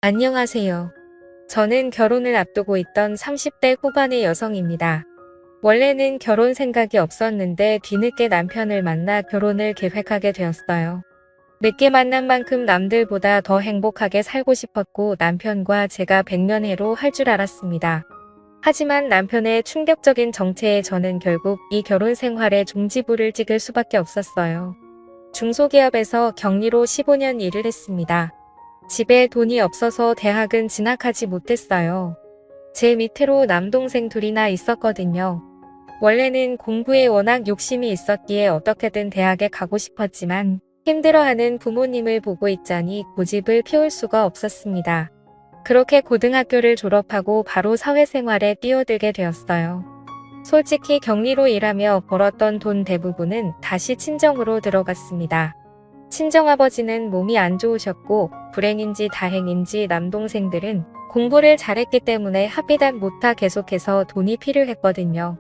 안녕하세요. 저는 결혼을 앞두고 있던 30대 후반의 여성입니다. 원래는 결혼 생각이 없었는데 뒤늦게 남편을 만나 결혼을 계획하게 되었어요. 늦게 만난 만큼 남들보다 더 행복하게 살고 싶었고 남편과 제가 백년해로 할 줄 알았습니다. 하지만 남편의 충격적인 정체에 저는 결국 이 결혼 생활에 종지부를 찍을 수밖에 없었어요. 중소기업에서 격리로 15년 일을 했습니다. 집에 돈이 없어서 대학은 진학하지 못했어요. 제 밑으로 남동생 둘이나 있었거든요. 원래는 공부에 워낙 욕심이 있었기에 어떻게든 대학에 가고 싶었지만 힘들어하는 부모님을 보고 있자니 고집을 피울 수가 없었습니다. 그렇게 고등학교를 졸업하고 바로 사회생활에 뛰어들게 되었어요. 솔직히 격리로 일하며 벌었던 돈 대부분은 다시 친정으로 들어갔습니다. 친정아버지는 몸이 안 좋으셨고 불행인지 다행인지 남동생들은 공부를 잘했기 때문에 학비단 못하 계속해서 돈이 필요했거든요.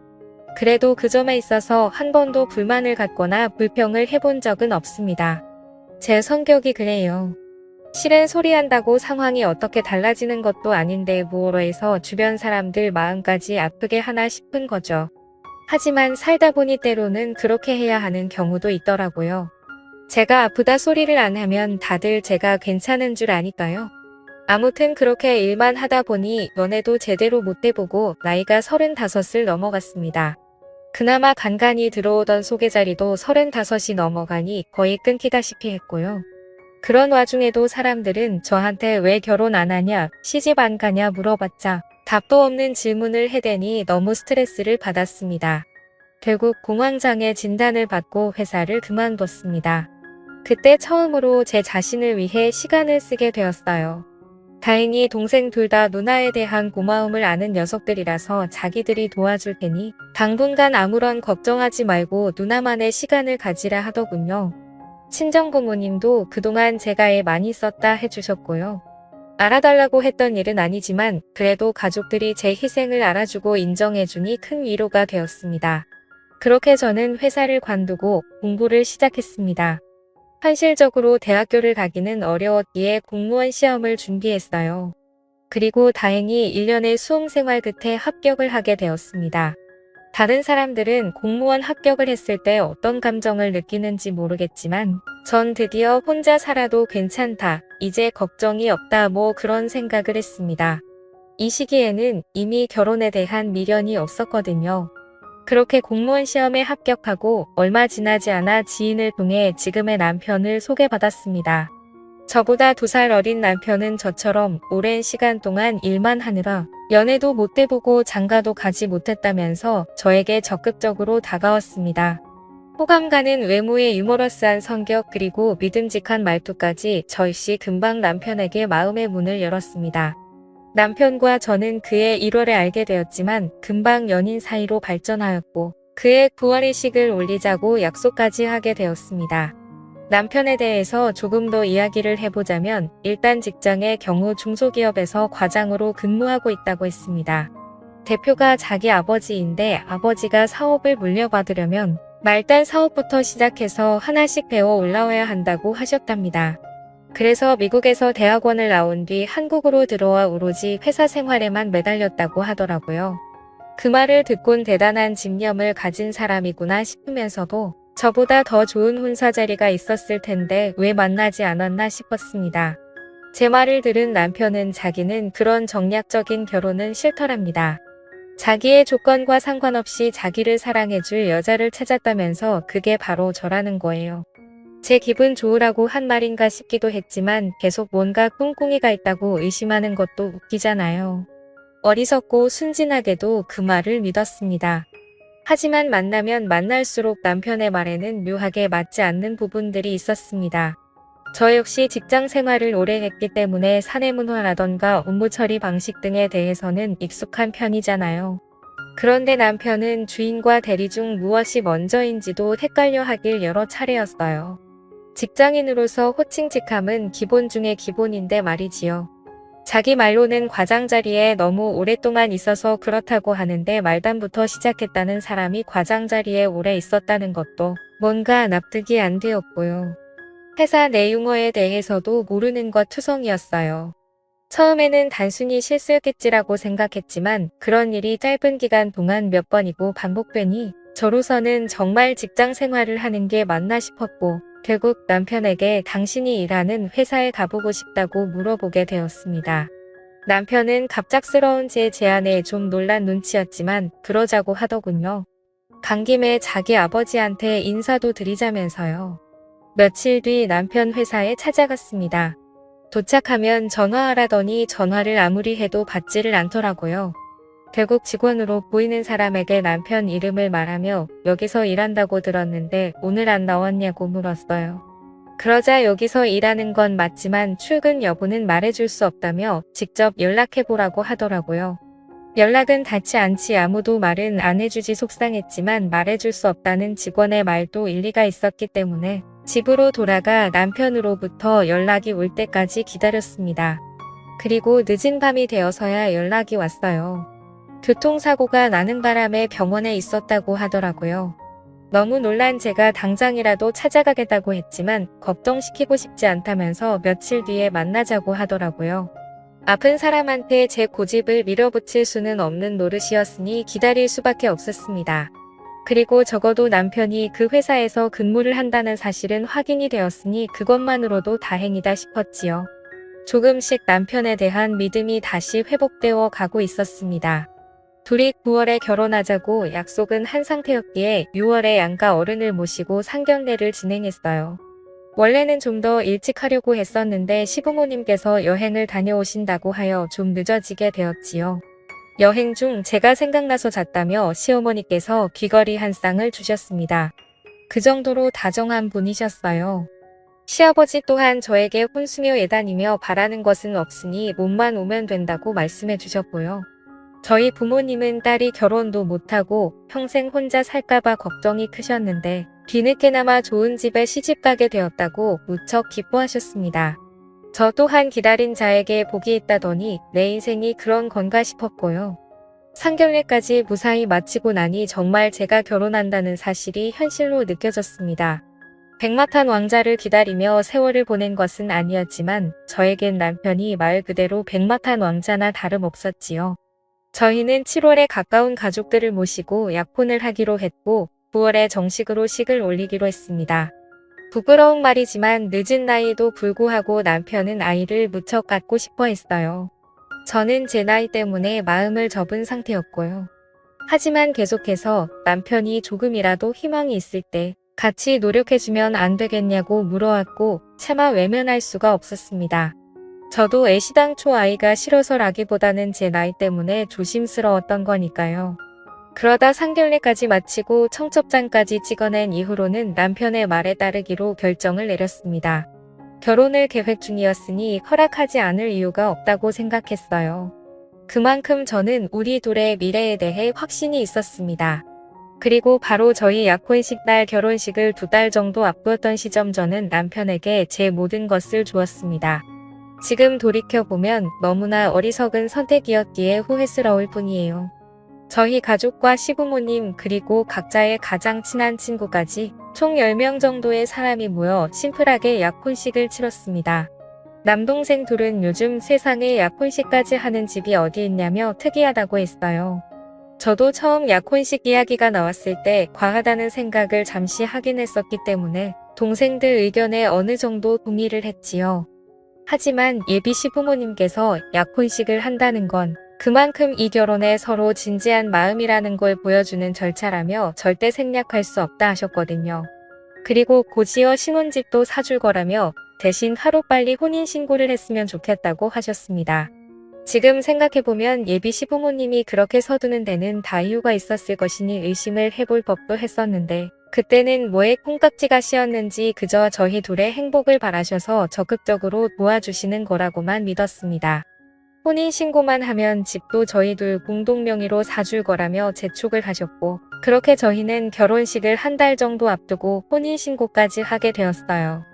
그래도 그 점에 있어서 한 번도 불만을 갖거나 불평을 해본 적은 없습니다. 제 성격이 그래요. 실은 소리한다고 상황이 어떻게 달라지는 것도 아닌데 뭐로 해서 주변 사람들 마음까지 아프게 하나 싶은 거죠. 하지만 살다 보니 때로는 그렇게 해야 하는 경우도 있더라고요. 제가 아프다 소리를 안 하면 다들 제가 괜찮은 줄 아니까요. 아무튼 그렇게 일만 하다 보니 연애도 제대로 못 해보고 나이가 35을 넘어갔습니다. 그나마 간간히 들어오던 소개 자리도 35이 넘어가니 거의 끊기다시피 했고요. 그런 와중에도 사람들은 저한테 왜 결혼 안 하냐, 시집 안 가냐 물어봤자 답도 없는 질문을 해대니 너무 스트레스를 받았습니다. 결국 공황장애 진단을 받고 회사를 그만뒀습니다. 그때 처음으로 제 자신을 위해 시간을 쓰게 되었어요. 다행히 동생 둘 다 누나에 대한 고마움을 아는 녀석들이라서 자기들이 도와줄 테니 당분간 아무런 걱정하지 말고 누나만의 시간을 가지라 하더군요. 친정부모님도 그동안 제가 애 많이 썼다 해주셨고요. 알아달라고 했던 일은 아니지만 그래도 가족들이 제 희생을 알아주고 인정해주니 큰 위로가 되었습니다. 그렇게 저는 회사를 관두고 공부를 시작했습니다. 현실적으로 대학교를 가기는 어려웠기에 공무원 시험을 준비했어요. 그리고 다행히 1년의 수험생활 끝에 합격을 하게 되었습니다. 다른 사람들은 공무원 합격을 했을 때 어떤 감정을 느끼는지 모르겠지만 전 드디어 혼자 살아도 괜찮다, 이제 걱정이 없다 뭐 그런 생각을 했습니다. 이 시기에는 이미 결혼에 대한 미련이 없었거든요. 그렇게 공무원 시험에 합격하고 얼마 지나지 않아 지인을 통해 지금의 남편을 소개받았습니다. 저보다 2살 어린 남편은 저처럼 오랜 시간 동안 일만 하느라 연애도 못 해보고 장가도 가지 못했다면서 저에게 적극적으로 다가왔습니다. 호감 가는 외모의 유머러스한 성격 그리고 믿음직한 말투까지 저희씨 금방 남편에게 마음의 문을 열었습니다. 남편과 저는 그해 1월에 알게 되었지만 금방 연인 사이로 발전하였고 그해 9월에 식을 올리자고 약속까지 하게 되었습니다. 남편에 대해서 조금 더 이야기를 해보자면 일단 직장의 경우 중소기업에서 과장으로 근무하고 있다고 했습니다. 대표가 자기 아버지인데 아버지가 사업을 물려받으려면 말단 사업부터 시작해서 하나씩 배워 올라와야 한다고 하셨답니다. 그래서 미국에서 대학원을 나온 뒤 한국으로 들어와 오로지 회사 생활에만 매달렸다고 하더라고요. 그 말을 듣곤 대단한 집념을 가진 사람이구나 싶으면서도 저보다 더 좋은 혼사 자리가 있었을 텐데 왜 만나지 않았나 싶었습니다. 제 말을 들은 남편은 자기는 그런 정략적인 결혼은 싫더랍니다. 자기의 조건과 상관없이 자기를 사랑해줄 여자를 찾았다면서 그게 바로 저라는 거예요. 제 기분 좋으라고 한 말인가 싶기도 했지만 계속 뭔가 꿍꿍이가 있다고 의심하는 것도 웃기잖아요. 어리석고 순진하게도 그 말을 믿었습니다. 하지만 만나면 만날수록 남편의 말에는 묘하게 맞지 않는 부분들이 있었습니다. 저 역시 직장 생활을 오래 했기 때문에 사내 문화라던가 업무 처리 방식 등에 대해서는 익숙한 편이잖아요. 그런데 남편은 주인과 대리 중 무엇이 먼저인지도 헷갈려 하길 여러 차례였어요. 직장인으로서 호칭직함은 기본 중에 기본인데 말이지요. 자기 말로는 과장 자리에 너무 오랫동안 있어서 그렇다고 하는데 말단부터 시작했다는 사람이 과장 자리에 오래 있었다는 것도 뭔가 납득이 안 되었고요. 회사 내 용어에 대해서도 모르는 것 투성이었어요. 처음에는 단순히 실수였겠지라고 생각했지만 그런 일이 짧은 기간 동안 몇 번이고 반복되니 저로서는 정말 직장 생활을 하는 게 맞나 싶었고 결국 남편에게 당신이 일하는 회사에 가보고 싶다고 물어보게 되었습니다. 남편은 갑작스러운 제 제안에 좀 놀란 눈치였지만 그러자고 하더군요. 간 김에 자기 아버지한테 인사도 드리자면서요. 며칠 뒤 남편 회사에 찾아갔습니다. 도착하면 전화하라더니 전화를 아무리 해도 받지를 않더라고요. 결국 직원으로 보이는 사람에게 남편 이름을 말하며 여기서 일한다고 들었는데 오늘 안 나왔냐고 물었어요. 그러자 여기서 일하는 건 맞지만 출근 여부는 말해줄 수 없다며 직접 연락해보라고 하더라고요. 연락은 닿지 않지 아무도 말은 안 해주지 속상했지만 말해줄 수 없다는 직원의 말도 일리가 있었기 때문에 집으로 돌아가 남편으로부터 연락이 올 때까지 기다렸습니다. 그리고 늦은 밤이 되어서야 연락이 왔어요. 교통사고가 나는 바람에 병원에 있었다고 하더라고요. 너무 놀란 제가 당장이라도 찾아가겠다고 했지만 걱정시키고 싶지 않다면서 며칠 뒤에 만나자고 하더라고요. 아픈 사람한테 제 고집을 밀어붙일 수는 없는 노릇이었으니 기다릴 수밖에 없었습니다. 그리고 적어도 남편이 그 회사에서 근무를 한다는 사실은 확인이 되었으니 그것만으로도 다행이다 싶었지요. 조금씩 남편에 대한 믿음이 다시 회복되어 가고 있었습니다. 둘이 9월에 결혼하자고 약속은 한 상태였기에 6월에 양가 어른을 모시고 상견례를 진행했어요. 원래는 좀 더 일찍 하려고 했었는데 시부모님께서 여행을 다녀오신다고 하여 좀 늦어지게 되었지요. 여행 중 제가 생각나서 잤다며 시어머니께서 귀걸이 한 쌍을 주셨습니다. 그 정도로 다정한 분이셨어요. 시아버지 또한 저에게 혼수며 예단이며 바라는 것은 없으니 몸만 오면 된다고 말씀해 주셨고요. 저희 부모님은 딸이 결혼도 못하고 평생 혼자 살까봐 걱정이 크셨는데 뒤늦게나마 좋은 집에 시집가게 되었다고 무척 기뻐하셨습니다. 저 또한 기다린 자에게 복이 있다더니 내 인생이 그런 건가 싶었고요. 상견례까지 무사히 마치고 나니 정말 제가 결혼한다는 사실이 현실로 느껴졌습니다. 백마탄 왕자를 기다리며 세월을 보낸 것은 아니었지만 저에겐 남편이 말 그대로 백마탄 왕자나 다름없었지요. 저희는 7월에 가까운 가족들을 모시고 약혼을 하기로 했고 9월에 정식으로 식을 올리기로 했습니다. 부끄러운 말이지만 늦은 나이도 불구하고 남편은 아이를 무척 갖고 싶어 했어요. 저는 제 나이 때문에 마음을 접은 상태였고요. 하지만 계속해서 남편이 조금이라도 희망이 있을 때 같이 노력해주면 안 되겠냐고 물어왔고 차마 외면할 수가 없었습니다. 저도 애시당초 아이가 싫어서라기보다는 제 나이 때문에 조심스러웠던 거니까요. 그러다 상견례까지 마치고 청첩장까지 찍어낸 이후로는 남편의 말에 따르기로 결정을 내렸습니다. 결혼을 계획 중이었으니 허락하지 않을 이유가 없다고 생각했어요. 그만큼 저는 우리 둘의 미래에 대해 확신이 있었습니다. 그리고 바로 저희 약혼식 날 결혼식을 2달 정도 앞두었던 시점 저는 남편에게 제 모든 것을 주었습니다. 지금 돌이켜보면 너무나 어리석은 선택이었기에 후회스러울 뿐이에요. 저희 가족과 시부모님 그리고 각자의 가장 친한 친구까지 총 10명 정도의 사람이 모여 심플하게 약혼식을 치렀습니다. 남동생 둘은 요즘 세상에 약혼식까지 하는 집이 어디 있냐며 특이하다고 했어요. 저도 처음 약혼식 이야기가 나왔을 때 과하다는 생각을 잠시 하긴 했었기 때문에 동생들 의견에 어느 정도 동의를 했지요. 하지만 예비 시부모님께서 약혼식을 한다는 건 그만큼 이 결혼에 서로 진지한 마음이라는 걸 보여주는 절차라며 절대 생략할 수 없다 하셨거든요. 그리고 곧이어 신혼집도 사줄 거라며 대신 하루빨리 혼인신고를 했으면 좋겠다고 하셨습니다. 지금 생각해보면 예비 시부모님이 그렇게 서두는 데는 다 이유가 있었을 것이니 의심을 해볼 법도 했었는데 그때는 뭐에 콩깍지가 씌었는지 그저 저희 둘의 행복을 바라셔서 적극적으로 도와주시는 거라고만 믿었습니다. 혼인신고만 하면 집도 저희 둘 공동명의로 사줄 거라며 재촉을 하셨고 그렇게 저희는 결혼식을 한 달 정도 앞두고 혼인신고까지 하게 되었어요.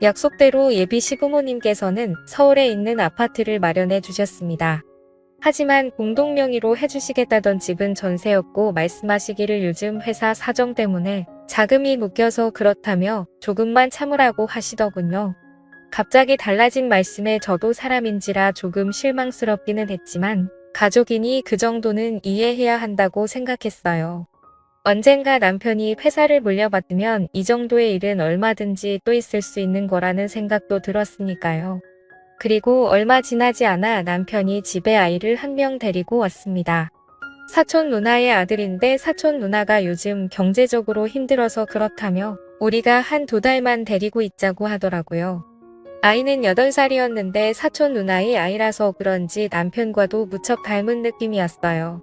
약속대로 예비 시부모님께서는 서울에 있는 아파트를 마련해 주셨습니다. 하지만 공동명의로 해주시겠다던 집은 전세였고 말씀하시기를 요즘 회사 사정 때문에 자금이 묶여서 그렇다며 조금만 참으라고 하시더군요. 갑자기 달라진 말씀에 저도 사람인지라 조금 실망스럽기는 했지만 가족이니 그 정도는 이해해야 한다고 생각했어요. 언젠가 남편이 회사를 물려받으면 이 정도의 일은 얼마든지 또 있을 수 있는 거라는 생각도 들었으니까요. 그리고 얼마 지나지 않아 남편이 집에 아이를 한 명 데리고 왔습니다. 사촌 누나의 아들인데 사촌 누나가 요즘 경제적으로 힘들어서 그렇다며 우리가 한 2달만 데리고 있자고 하더라고요. 아이는 8살이었는데 사촌 누나의 아이라서 그런지 남편과도 무척 닮은 느낌이었어요.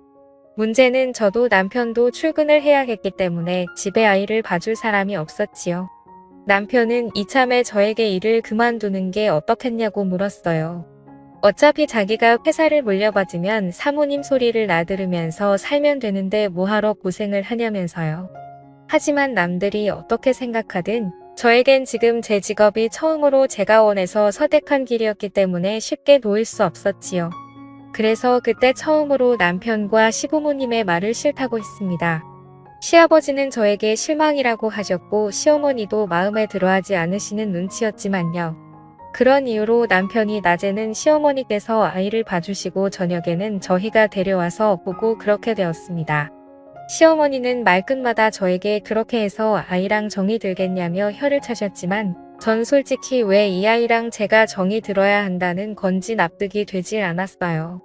문제는 저도 남편도 출근을 해야 했기 때문에 집에 아이를 봐줄 사람이 없었지요. 남편은 이참에 저에게 일을 그만두는 게 어떻겠냐고 물었어요. 어차피 자기가 회사를 물려받으면 사모님 소리를 나들으면서 살면 되는데 뭐하러 고생을 하냐면서요. 하지만 남들이 어떻게 생각하든 저에겐 지금 제 직업이 처음으로 제가 원해서 선택한 길이었기 때문에 쉽게 놓을 수 없었지요. 그래서 그때 처음으로 남편과 시부모님의 말을 싫다고 했습니다. 시아버지는 저에게 실망이라고 하셨고 시어머니도 마음에 들어하지 않으시는 눈치였지만요. 그런 이유로 남편이 낮에는 시어머니께서 아이를 봐주시고 저녁에는 저희가 데려와서 보고 그렇게 되었습니다. 시어머니는 말끝마다 저에게 그렇게 해서 아이랑 정이 들겠냐며 혀를 차셨지만 전 솔직히 왜 이 아이랑 제가 정이 들어야 한다는 건지 납득이 되질 않았어요.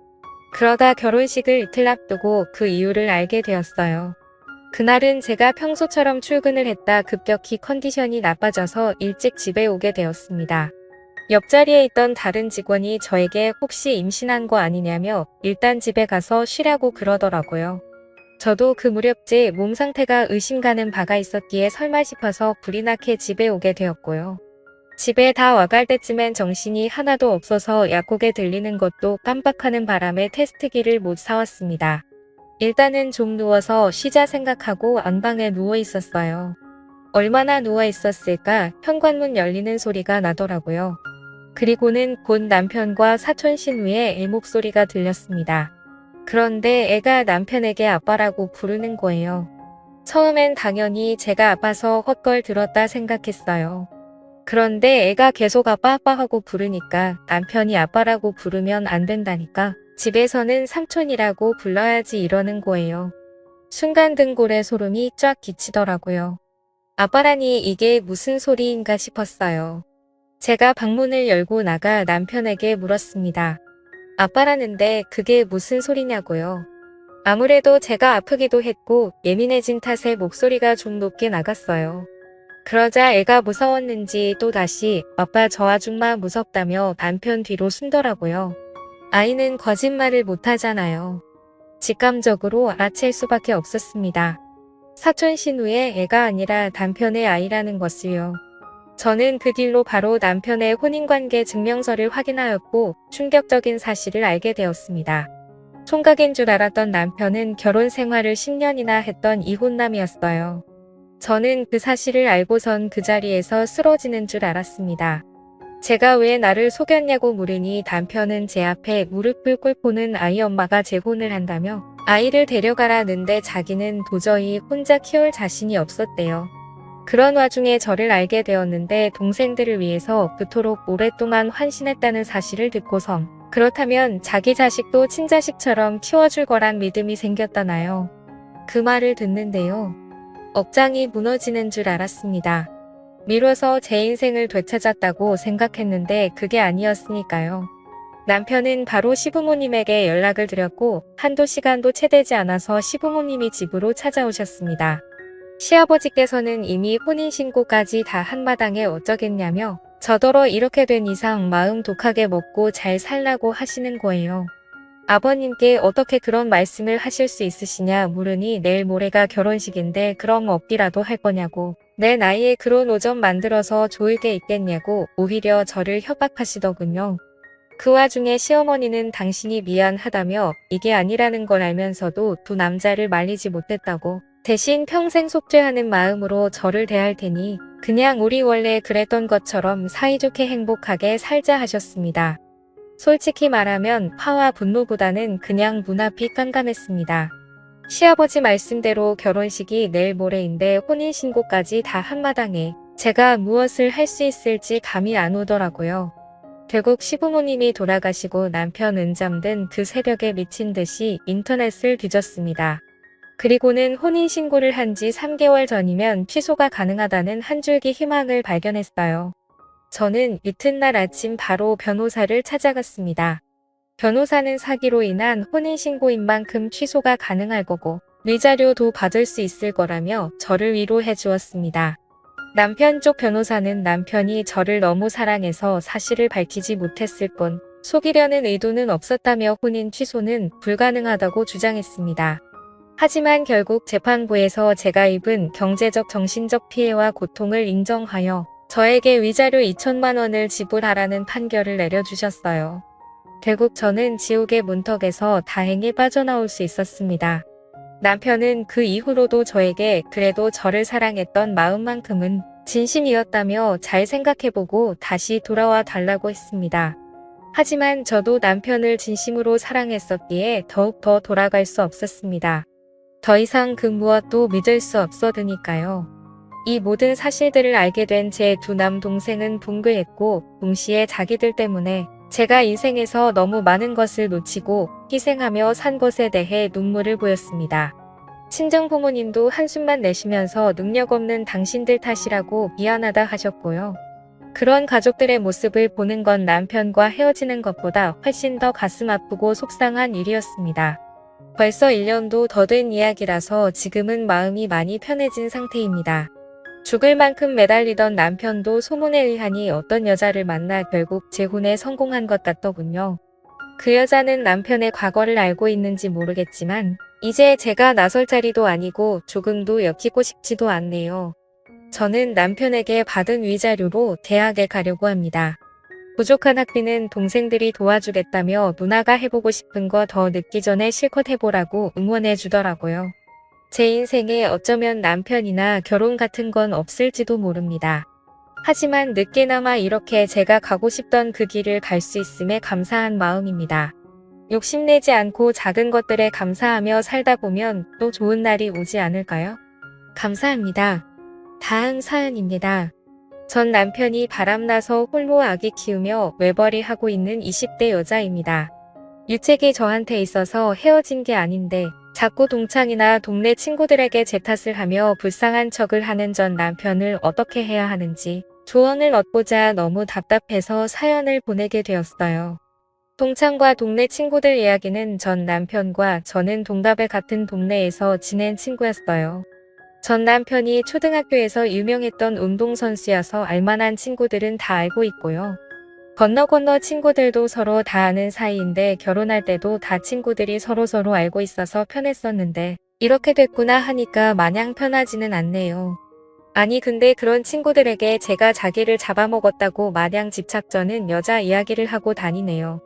그러다 결혼식을 이틀 앞두고 그 이유를 알게 되었어요. 그날은 제가 평소처럼 출근을 했다 급격히 컨디션이 나빠져서 일찍 집에 오게 되었습니다. 옆자리에 있던 다른 직원이 저에게 혹시 임신한 거 아니냐며 일단 집에 가서 쉬라고 그러더라고요. 저도 그 무렵째 몸 상태가 의심가는 바가 있었기에 설마 싶어서 불이 나게 집에 오게 되었고요. 집에 다 와갈 때쯤엔 정신이 하나도 없어서 약국에 들리는 것도 깜빡하는 바람에 테스트기를 못 사왔습니다. 일단은 좀 누워서 쉬자 생각하고 안방에 누워 있었어요. 얼마나 누워 있었을까 현관문 열리는 소리가 나더라고요. 그리고는 곧 남편과 사촌 신우의 애 목소리가 들렸습니다. 그런데 애가 남편에게 아빠라고 부르는 거예요. 처음엔 당연히 제가 아파서 헛걸 들었다 생각했어요. 그런데 애가 계속 아빠 아빠 하고 부르니까 남편이 아빠라고 부르면 안 된다니까 집에서는 삼촌이라고 불러야지 이러는 거예요. 순간 등골에 소름이 쫙 끼치더라고요. 아빠라니 이게 무슨 소리인가 싶었어요. 제가 방문을 열고 나가 남편에게 물었습니다. 아빠라는데 그게 무슨 소리냐고요. 아무래도 제가 아프기도 했고 예민해진 탓에 목소리가 좀 높게 나갔어요. 그러자 애가 무서웠는지 또다시 아빠 저 아줌마 무섭다며 남편 뒤로 숨더라고요. 아이는 거짓말을 못하잖아요. 직감적으로 알아챌 수밖에 없었습니다. 사촌 신우의 애가 아니라 남편의 아이라는 것을요. 저는 그 뒤로 바로 남편의 혼인관계 증명서를 확인하였고 충격적인 사실을 알게 되었습니다. 총각인 줄 알았던 남편은 결혼 생활을 10년이나 했던 이혼남이었어요. 저는 그 사실을 알고선 그 자리에서 쓰러지는 줄 알았습니다. 제가 왜 나를 속였냐고 물으니 남편은 제 앞에 무릎을 꿇고는 아이 엄마가 재혼을 한다며 아이를 데려가라는데 자기는 도저히 혼자 키울 자신이 없었대요. 그런 와중에 저를 알게 되었는데 동생들을 위해서 그토록 오랫동안 환신했다는 사실을 듣고선 그렇다면 자기 자식도 친자식처럼 키워줄 거란 믿음이 생겼다나요. 그 말을 듣는데요. 억장이 무너지는 줄 알았습니다. 미뤄서 제 인생을 되찾았다고 생각했는데 그게 아니었으니까요. 남편은 바로 시부모님에게 연락을 드렸고 한두 시간도 채 되지 않아서 시부모님이 집으로 찾아오셨습니다. 시아버지께서는 이미 혼인신고까지 다 한마당에 어쩌겠냐며 저더러 이렇게 된 이상 마음 독하게 먹고 잘 살라고 하시는 거예요. 아버님께 어떻게 그런 말씀을 하실 수 있으시냐 물으니 내일 모레가 결혼식인데 그럼 없기라도 할 거냐고 내 나이에 그런 오점 만들어서 좋을 게 있겠냐고 오히려 저를 협박하시더군요. 그 와중에 시어머니는 당신이 미안하다며 이게 아니라는 걸 알면서도 두 남자를 말리지 못했다고 대신 평생 속죄하는 마음으로 저를 대할 테니 그냥 우리 원래 그랬던 것처럼 사이좋게 행복하게 살자 하셨습니다. 솔직히 말하면 화와 분노보다는 그냥 눈앞이 깜깜했습니다. 시아버지 말씀대로 결혼식이 내일 모레인데 혼인신고까지 다 한마당에 제가 무엇을 할 수 있을지 감이 안 오더라고요. 결국 시부모님이 돌아가시고 남편은 잠든 그 새벽에 미친 듯이 인터넷을 뒤졌습니다. 그리고는 혼인신고를 한 지 3개월 전이면 취소가 가능하다는 한 줄기 희망을 발견했어요. 저는 이튿날 아침 바로 변호사를 찾아갔습니다. 변호사는 사기로 인한 혼인신고인 만큼 취소가 가능할 거고 위자료도 받을 수 있을 거라며 저를 위로해 주었습니다. 남편 쪽 변호사는 남편이 저를 너무 사랑해서 사실을 밝히지 못했을 뿐 속이려는 의도는 없었다며 혼인 취소는 불가능하다고 주장했습니다. 하지만 결국 재판부에서 제가 입은 경제적 정신적 피해와 고통을 인정하여 저에게 위자료 2천만 원을 지불하라는 판결을 내려주셨어요. 결국 저는 지옥의 문턱에서 다행히 빠져나올 수 있었습니다. 남편은 그 이후로도 저에게 그래도 저를 사랑했던 마음만큼은 진심이었다며 잘 생각해보고 다시 돌아와 달라고 했습니다. 하지만 저도 남편을 진심으로 사랑했었기에 더욱 돌아갈 수 없었습니다. 더 이상 그 무엇도 믿을 수 없었으니까요. 이 모든 사실들을 알게 된 제 두 남동생은 붕괴했고 동시에 자기들 때문에 제가 인생에서 너무 많은 것을 놓치고 희생하며 산 것에 대해 눈물을 보였습니다. 친정 부모님도 한숨만 내쉬면서 능력 없는 당신들 탓이라고 미안하다 하셨고요. 그런 가족들의 모습을 보는 건 남편과 헤어지는 것보다 훨씬 더 가슴 아프고 속상한 일이었습니다. 벌써 1년도 더 된 이야기라서 지금은 마음이 많이 편해진 상태입니다. 죽을 만큼 매달리던 남편도 소문에 의하니 어떤 여자를 만나 결국 재혼에 성공한 것 같더군요. 그 여자는 남편의 과거를 알고 있는지 모르겠지만 이제 제가 나설 자리도 아니고 조금도 엮이고 싶지도 않네요. 저는 남편에게 받은 위자료로 대학에 가려고 합니다. 부족한 학비는 동생들이 도와주겠다며 누나가 해보고 싶은 거 더 늦기 전에 실컷 해보라고 응원해 주더라고요. 제 인생에 어쩌면 남편이나 결혼 같은 건 없을지도 모릅니다. 하지만 늦게나마 이렇게 제가 가고 싶던 그 길을 갈 수 있음에 감사한 마음입니다. 욕심내지 않고 작은 것들에 감사하며 살다 보면 또 좋은 날이 오지 않을까요? 감사합니다. 다음 사연입니다. 전 남편이 바람나서 홀로 아기 키우며 외벌이 하고 있는 20대 여자입니다. 유책이 저한테 있어서 헤어진 게 아닌데 자꾸 동창이나 동네 친구들에게 제 탓을 하며 불쌍한 척을 하는 전 남편을 어떻게 해야 하는지 조언을 얻고자 너무 답답해서 사연을 보내게 되었어요. 동창과 동네 친구들 이야기는 전 남편과 저는 동갑의 같은 동네에서 지낸 친구였어요. 전 남편이 초등학교에서 유명했던 운동선수여서 알만한 친구들은 다 알고 있고요. 건너 친구들도 서로 다 아는 사이인데 결혼할 때도 다 친구들이 서로서로 알고 있어서 편했었는데 이렇게 됐구나 하니까 마냥 편하지는 않네요. 아니 근데 그런 친구들에게 제가 자기를 잡아먹었다고 마냥 집착 저는 여자 이야기를 하고 다니네요.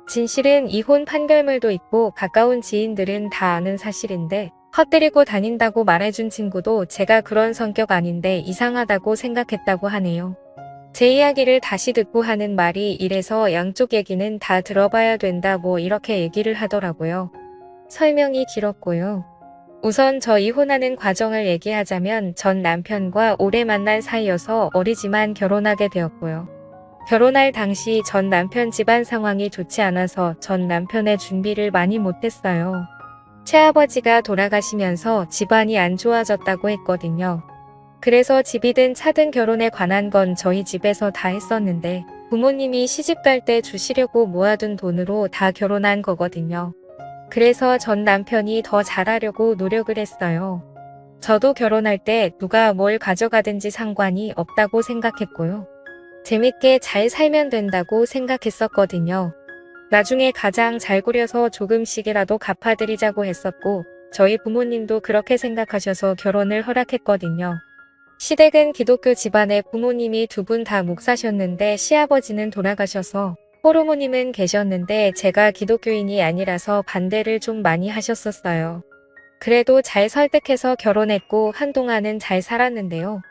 진실은 이혼 판결물도 있고 가까운 지인들은 다 아는 사실인데 헛되리고 다닌다고 말해준 친구도 제가 그런 성격 아닌데 이상하다고 생각했다고 하네요. 제 이야기를 다시 듣고 하는 말이 이래서 양쪽 얘기는 다 들어봐야 된다 뭐 이렇게 얘기를 하더라고요. 설명이 길었고요. 우선 저 이혼하는 과정을 얘기하자면 전 남편과 오래 만난 사이여서 어리지만 결혼하게 되었고요. 결혼할 당시 전 남편 집안 상황이 좋지 않아서 전 남편의 준비를 많이 못했어요. 새아버지가 돌아가시면서 집안이 안 좋아졌다고 했거든요. 그래서 집이든 차든 결혼에 관한 건 저희 집에서 다 했었는데 부모님이 시집갈 때 주시려고 모아둔 돈으로 다 결혼한 거거든요. 그래서 전 남편이 더 잘하려고 노력을 했어요. 저도 결혼할 때 누가 뭘 가져가든지 상관이 없다고 생각했고요. 재밌게 잘 살면 된다고 생각했었거든요. 나중에 가장 잘 꾸려서 조금씩이라도 갚아드리자고 했었고 저희 부모님도 그렇게 생각하셔서 결혼을 허락했거든요. 시댁은 기독교 집안에 부모님이 두 분 다 목사셨는데 시아버지는 돌아가셔서 호르모님은 계셨는데 제가 기독교인이 아니라서 반대를 좀 많이 하셨었어요. 그래도 잘 설득해서 결혼했고 한동안은 잘 살았는데요.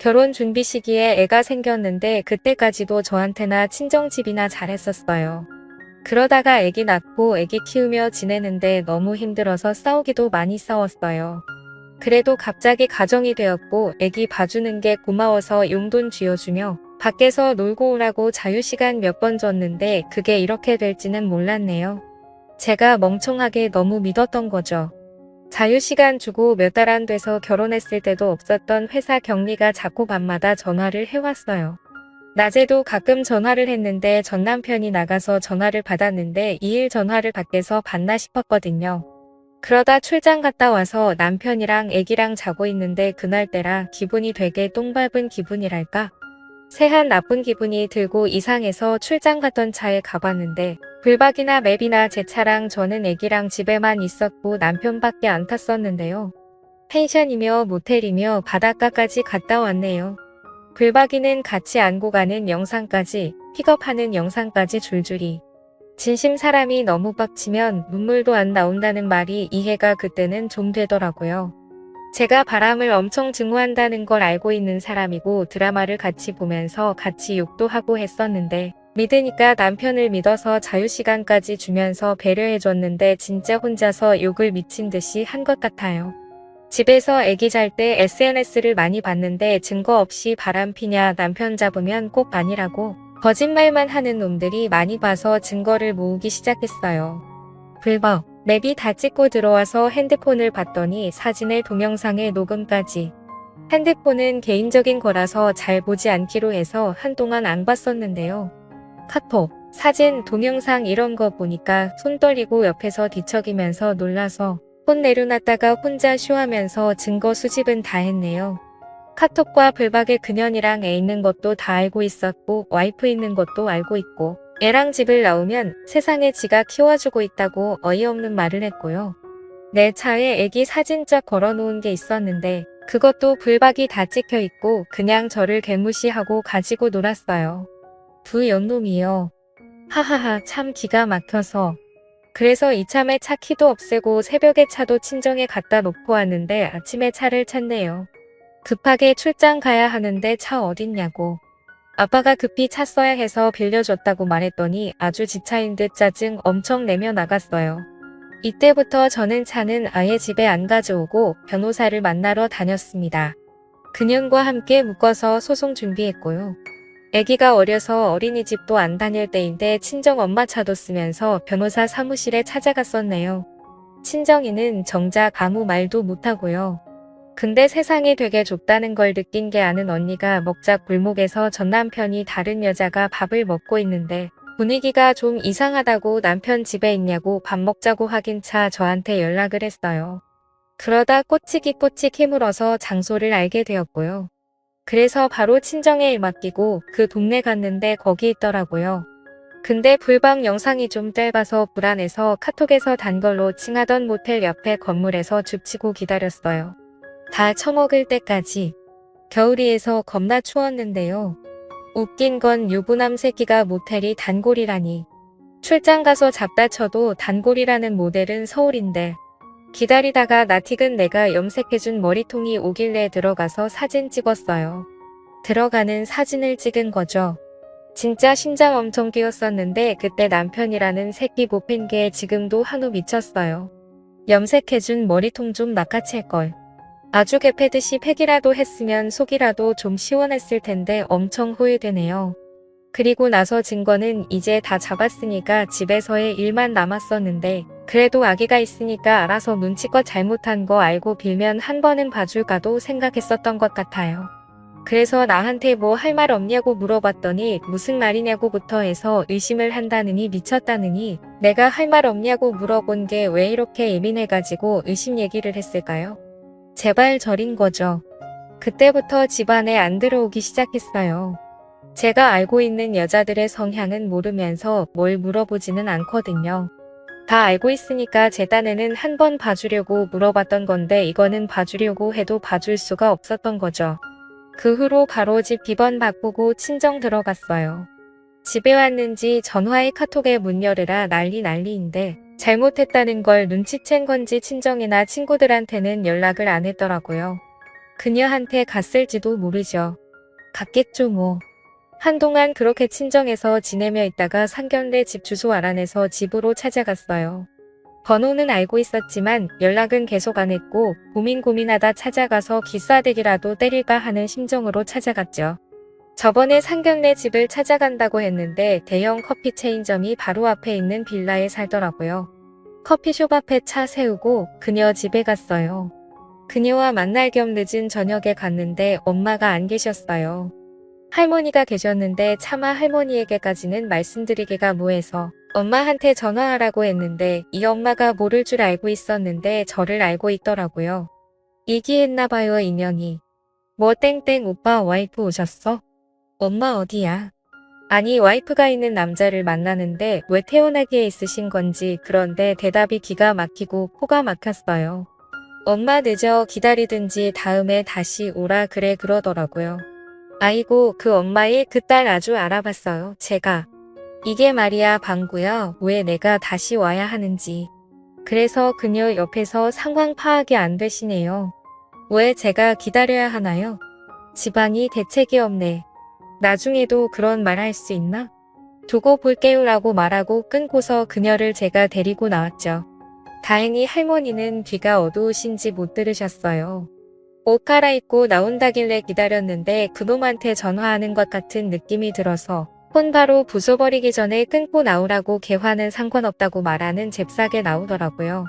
결혼 준비 시기에 애가 생겼는데 그때까지도 저한테나 친정집이나 잘했었어요. 그러다가 애기 낳고 애기 키우며 지내는데 너무 힘들어서 싸우기도 많이 싸웠어요. 그래도 갑자기 가정이 되었고 애기 봐주는 게 고마워서 용돈 쥐어주며 밖에서 놀고 오라고 자유시간 몇 번 줬는데 그게 이렇게 될지는 몰랐네요. 제가 멍청하게 너무 믿었던 거죠. 자유시간 주고 몇 달 안 돼서 결혼했을 때도 없었던 회사 경리가 자꾸 밤마다 전화를 해왔어요. 낮에도 가끔 전화를 했는데 전 남편이 나가서 전화를 받았는데 이 일 전화를 밖에서 받나 싶었거든요. 그러다 출장 갔다 와서 남편이랑 애기랑 자고 있는데 그날따라 기분이 되게 똥밟은 기분이랄까? 새한 나쁜 기분이 들고 이상해서 출장 갔던 차에 가봤는데 불박이나 맵이나 제 차랑 저는 애기랑 집에만 있었고 남편밖에 안 탔었는데요. 펜션이며 모텔이며 바닷가까지 갔다 왔네요. 불박이는 같이 안고 가는 영상까지 픽업하는 영상까지 줄줄이. 진심 사람이 너무 빡치면 눈물도 안 나온다는 말이 이해가 그때는 좀 되더라고요. 제가 바람을 엄청 증오한다는 걸 알고 있는 사람이고 드라마를 같이 보면서 같이 욕도 하고 했었는데 믿으니까 남편을 믿어서 자유시간까지 주면서 배려해줬는데 진짜 혼자서 욕을 미친 듯이 한 것 같아요. 집에서 애기 잘 때 SNS를 많이 봤는데 증거 없이 바람 피냐 남편 잡으면 꼭 아니라고 거짓말만 하는 놈들이 많이 봐서 증거를 모으기 시작했어요. 불법. 맵이 다 찍고 들어와서 핸드폰을 봤더니 사진에 동영상에 녹음까지. 핸드폰은 개인적인 거라서 잘 보지 않기로 해서 한동안 안 봤었는데요. 카톡, 사진, 동영상 이런 거 보니까 손 떨리고 옆에서 뒤척이면서 놀라서 폰 내려놨다가 혼자 쇼하면서 증거 수집은 다 했네요. 카톡과 불박의 그년이랑 애 있는 것도 다 알고 있었고 와이프 있는 것도 알고 있고 애랑 집을 나오면 세상에 지가 키워주고 있다고 어이없는 말을 했고요. 내 차에 애기 사진짝 걸어놓은 게 있었는데 그것도 불박이 다 찍혀 있고 그냥 저를 개무시하고 가지고 놀았어요. 두 연놈이요. 하하하 참 기가 막혀서. 그래서 이참에 차 키도 없애고 새벽에 차도 친정에 갖다 놓고 왔는데 아침에 차를 찾네요. 급하게 출장 가야 하는데 차 어딨냐고. 아빠가 급히 차 써야 해서 빌려줬다고 말했더니 아주 지차인 듯 짜증 엄청 내며 나갔어요. 이때부터 저는 차는 아예 집에 안 가져오고 변호사를 만나러 다녔습니다. 그년과 함께 묶어서 소송 준비했고요. 아기가 어려서 어린이집도 안 다닐 때인데 친정엄마 차도 쓰면서 변호사 사무실에 찾아갔었네요. 친정이는 정작 아무 말도 못하고요. 근데 세상이 되게 좁다는 걸 느낀 게 아는 언니가 먹자 골목에서 전 남편이 다른 여자가 밥을 먹고 있는데 분위기가 좀 이상하다고 남편 집에 있냐고 밥 먹자고 하긴 차 저한테 연락을 했어요. 그러다 꼬치기 물어서 장소를 알게 되었고요. 그래서 바로 친정에 맡기고 그 동네 갔는데 거기 있더라고요. 근데 불방 영상이 좀 짧아서 불안해서 카톡에서 단 걸로 칭하던 모텔 옆에 건물에서 줍치고 기다렸어요. 다 처먹을 때까지. 겨울이에서 겁나 추웠는데요. 웃긴 건 유부남 새끼가 모텔이 단골이라니. 출장 가서 잡다 쳐도 단골이라는 모델은 서울인데 기다리다가 나틱은 내가 염색해준 머리통이 오길래 들어가서 사진 찍었어요. 들어가는 사진을 찍은 거죠. 진짜 심장 엄청 뛰었었는데 그때 남편이라는 새끼 못팬 게 지금도 한우 미쳤어요. 염색해준 머리통 좀 낚아챌걸. 아주 개패듯이 팩이라도 했으면 속이라도 좀 시원했을 텐데 엄청 후회되네요. 그리고 나서 증거는 이제 다 잡았으니까 집에서의 일만 남았었는데 그래도 아기가 있으니까 알아서 눈치껏 잘못한 거 알고 빌면 한 번은 봐줄까도 생각했었던 것 같아요. 그래서 나한테 뭐 할 말 없냐고 물어봤더니 무슨 말이냐고부터 해서 의심을 한다느니 미쳤다느니 내가 할 말 없냐고 물어본 게 왜 이렇게 예민해가지고 의심 얘기를 했을까요? 제발 저린 거죠. 그때부터 집안에 안 들어오기 시작했어요. 제가 알고 있는 여자들의 성향은 모르면서 뭘 물어보지는 않거든요. 다 알고 있으니까 제 딴에는 한 번 봐주려고 물어봤던 건데 이거는 봐주려고 해도 봐줄 수가 없었던 거죠. 그 후로 바로 집 비번 바꾸고 친정 들어갔어요. 집에 왔는지 전화에 카톡에 문 열으라 난리인데 잘못했다는 걸 눈치챈 건지 친정이나 친구들한테는 연락을 안 했더라고요. 그녀한테 갔을지도 모르죠. 갔겠죠 뭐. 한동안 그렇게 친정에서 지내며 있다가 상견례 집 주소 알아내서 집으로 찾아갔어요. 번호는 알고 있었지만 연락은 계속 안 했고 고민하다 찾아가서 기싸대기라도 때릴까 하는 심정으로 찾아갔죠. 저번에 상견례 집을 찾아간다고 했는데 대형 커피 체인점이 바로 앞에 있는 빌라에 살더라고요. 커피숍 앞에 차 세우고 그녀 집에 갔어요. 그녀와 만날 겸 늦은 저녁에 갔는데 엄마가 안 계셨어요. 할머니가 계셨는데 차마 할머니에게까지는 말씀드리기가 뭐해서 엄마한테 전화하라고 했는데 이 엄마가 모를 줄 알고 있었는데 저를 알고 있더라고요. 얘기했나봐요 인연이. 뭐 땡땡 오빠 와이프 오셨어? 엄마 어디야? 아니 와이프가 있는 남자를 만나는데 왜 태어나기에 있으신 건지 그런데 대답이 기가 막히고 코가 막혔어요. 엄마 늦어 기다리든지 다음에 다시 오라 그래 그러더라고요. 아이고 그 엄마의 그 딸 아주 알아봤어요. 제가. 이게 말이야 방구야 왜 내가 다시 와야 하는지. 그래서 그녀 옆에서 상황 파악이 안 되시네요. 왜 제가 기다려야 하나요? 집안이 대책이 없네. 나중에도 그런 말 할 수 있나? 두고 볼게요라고 말하고 끊고서 그녀를 제가 데리고 나왔죠. 다행히 할머니는 귀가 어두우신지 못 들으셨어요. 옷 갈아입고 나온다길래 기다렸는데 그놈한테 전화하는 것 같은 느낌이 들어서 폰 바로 부숴버리기 전에 끊고 나오라고 개화는 상관없다고 말하는 잽싸게 나오더라고요.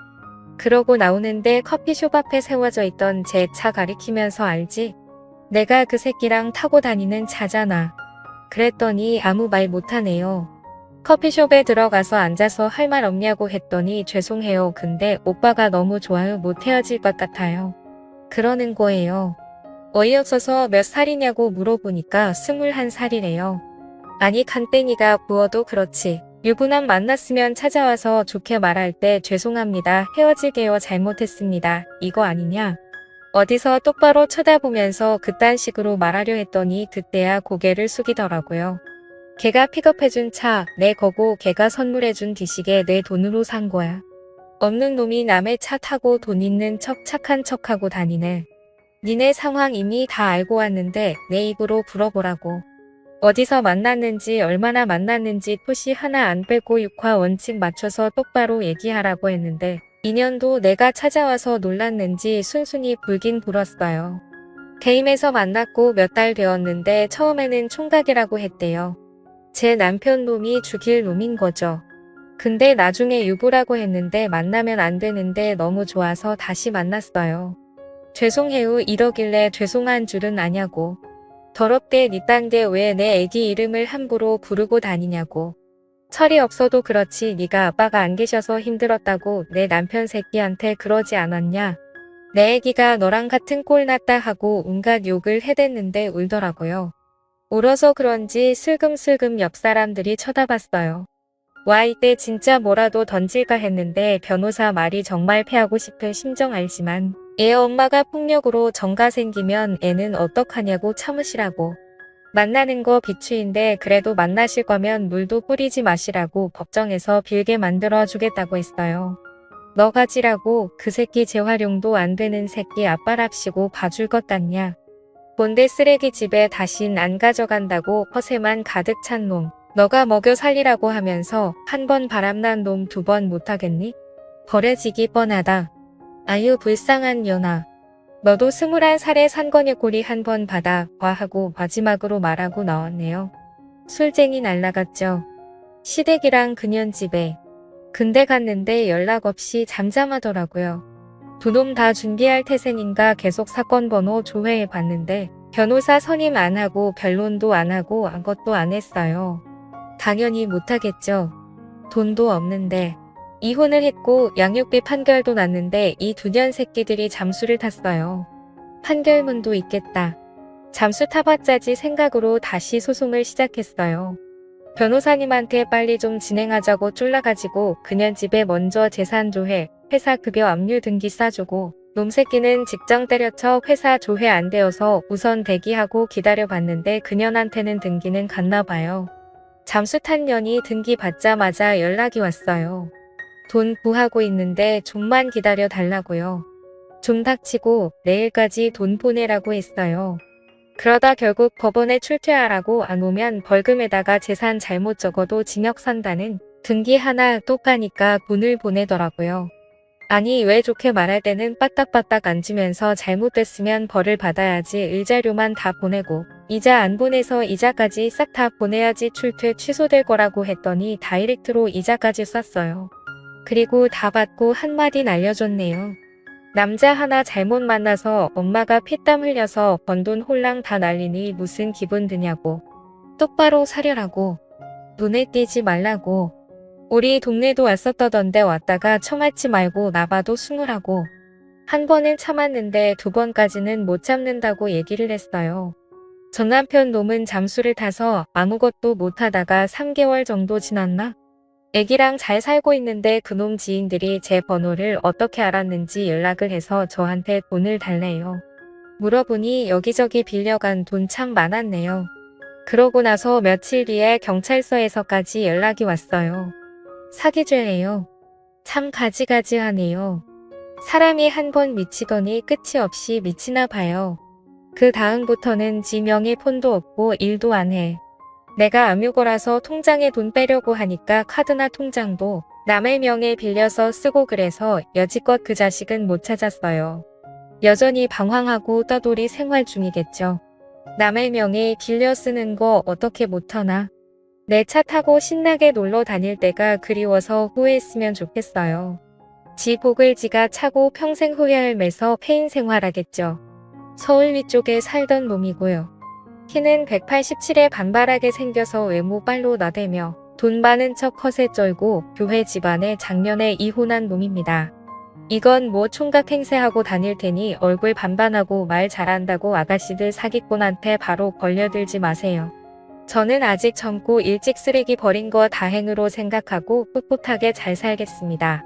그러고 나오는데 커피숍 앞에 세워져 있던 제 차 가리키면서 알지? 내가 그 새끼랑 타고 다니는 차잖아. 그랬더니 아무 말 못하네요. 커피숍에 들어가서 앉아서 할 말 없냐고 했더니 죄송해요. 근데 오빠가 너무 좋아요. 못 헤어질 것 같아요. 그러는 거예요. 어이없어서 몇 살이냐고 물어보니까 21살이래요. 아니 간땡이가 부어도 그렇지. 유부남 만났으면 찾아와서 좋게 말할 때 죄송합니다. 헤어질게요. 잘못했습니다. 이거 아니냐? 어디서 똑바로 쳐다보면서 그딴 식으로 말하려 했더니 그때야 고개를 숙이더라고요. 걔가 픽업해준 차, 내 거고 걔가 선물해준 기식에 내 돈으로 산 거야. 없는 놈이 남의 차 타고 돈 있는 척 착한 척하고 다니네. 니네 상황 이미 다 알고 왔는데 내 입으로 불어보라고. 어디서 만났는지 얼마나 만났는지 토시 하나 안 빼고 6화 원칙 맞춰서 똑바로 얘기하라고 했는데 2년도 내가 찾아와서 놀랐는지 순순히 불긴 불었어요. 게임에서 만났고 몇 달 되었는데 처음에는 총각이라고 했대요. 제 남편 놈이 죽일 놈인 거죠. 근데 나중에 유부라고 했는데 만나면 안 되는데 너무 좋아서 다시 만났어요. 죄송해요 이러길래 죄송한 줄은 아냐고. 더럽게 니딴 게 왜 내 애기 이름을 함부로 부르고 다니냐고. 철이 없어도 그렇지 네가 아빠가 안 계셔서 힘들었다고 내 남편 새끼한테 그러지 않았냐. 내 애기가 너랑 같은 꼴 났다 하고 온갖 욕을 해댔는데 울더라고요. 울어서 그런지 슬금슬금 옆 사람들이 쳐다봤어요. 와 이때 진짜 뭐라도 던질까 했는데 변호사 말이 정말 패하고 싶은 심정 알지만 애 엄마가 폭력으로 정가 생기면 애는 어떡하냐고 참으시라고. 만나는 거 비추인데 그래도 만나실 거면 물도 뿌리지 마시라고 법정에서 빌게 만들어 주겠다고 했어요. 너 가지라고 그 새끼 재활용도 안 되는 새끼 아빠랍시고 봐줄 것 같냐. 본데 쓰레기 집에 다신 안 가져간다고 허세만 가득 찬 놈. 너가 먹여 살리라고 하면서 한 번 바람난 놈 2번 못하겠니? 버려지기 뻔하다. 아유 불쌍한 년아. 너도 21살에 산거녀 꼬리 한 번 받아 봐 하고 마지막으로 말하고 나왔네요. 술쟁이 날라갔죠. 시댁이랑 그년 집에. 근데 갔는데 연락 없이 잠잠하더라고요. 두 놈 다 준비할 태생인가 계속 사건 번호 조회해 봤는데 변호사 선임 안 하고 변론도 안 하고 아무것도 안 했어요. 당연히 못하겠죠. 돈도 없는데. 이혼을 했고 양육비 판결도 났는데 이 2년 새끼들이 잠수를 탔어요. 판결문도 있겠다. 잠수 타봤자지 생각으로 다시 소송을 시작했어요. 변호사님한테 빨리 좀 진행하자고 쫄라가지고 그년 집에 먼저 재산 조회, 회사 급여 압류 등기 싸주고 놈 새끼는 직장 때려쳐 회사 조회 안 되어서 우선 대기하고 기다려봤는데 그년한테는 등기는 갔나 봐요. 잠수 탄 년이 등기 받자마자 연락이 왔어요. 돈 구하고 있는데 좀만 기다려 달라고요. 좀 닥치고 내일까지 돈 보내라고 했어요. 그러다 결국 법원에 출퇴하라고 안 오면 벌금에다가 재산 잘못 적어도 징역 산다는 등기 하나 또 까니까 돈을 보내더라고요. 아니 왜 좋게 말할 때는 빠딱빠딱 앉으면서 잘못됐으면 벌을 받아야지 일자료만 다 보내고 이자 안 보내서 이자까지 싹 다 보내야지 출퇴 취소될 거라고 했더니 다이렉트로 이자까지 쐈어요. 그리고 다 받고 한마디 날려줬네요. 남자 하나 잘못 만나서 엄마가 피땀 흘려서 번 돈 홀랑 다 날리니 무슨 기분 드냐고. 똑바로 사려라고. 눈에 띄지 말라고. 우리 동네도 왔었다던데 왔다가 처맞지 말고 나봐도 숨으라고. 한 번은 참았는데 두 번까지는 못 참는다고 얘기를 했어요. 전 남편 놈은 잠수를 타서 아무것도 못하다가 3개월 정도 지났나? 애기랑 잘 살고 있는데 그놈 지인들이 제 번호를 어떻게 알았는지 연락을 해서 저한테 돈을 달래요. 물어보니 여기저기 빌려간 돈 참 많았네요. 그러고 나서 며칠 뒤에 경찰서에서까지 연락이 왔어요. 사기죄예요. 참 가지가지하네요. 사람이 한 번 미치더니 끝이 없이 미치나 봐요. 그 다음부터는 지 명의 폰도 없고 일도 안 해. 내가 암유거라서 통장에 돈 빼려고 하니까 카드나 통장도 남의 명에 빌려서 쓰고 그래서 여지껏 그 자식은 못 찾았어요. 여전히 방황하고 떠돌이 생활 중이겠죠. 남의 명에 빌려 쓰는 거 어떻게 못하나? 내 차 타고 신나게 놀러 다닐 때가 그리워서 후회했으면 좋겠어요. 지 복을 지가 차고 평생 후회할 매서 폐인 생활하겠죠. 서울 위쪽에 살던 놈이고요. 키는 187에 반발하게 생겨서 외모 빨로 나대며 돈 많은 척 허세 쩔고 교회 집안에 작년에 이혼한 놈입니다. 이건 뭐 총각 행세하고 다닐 테니 얼굴 반반하고 말 잘한다고 아가씨들 사기꾼한테 바로 걸려들지 마세요. 저는 아직 젊고 일찍 쓰레기 버린 거 다행으로 생각하고 꿋꿋하게 잘 살겠습니다.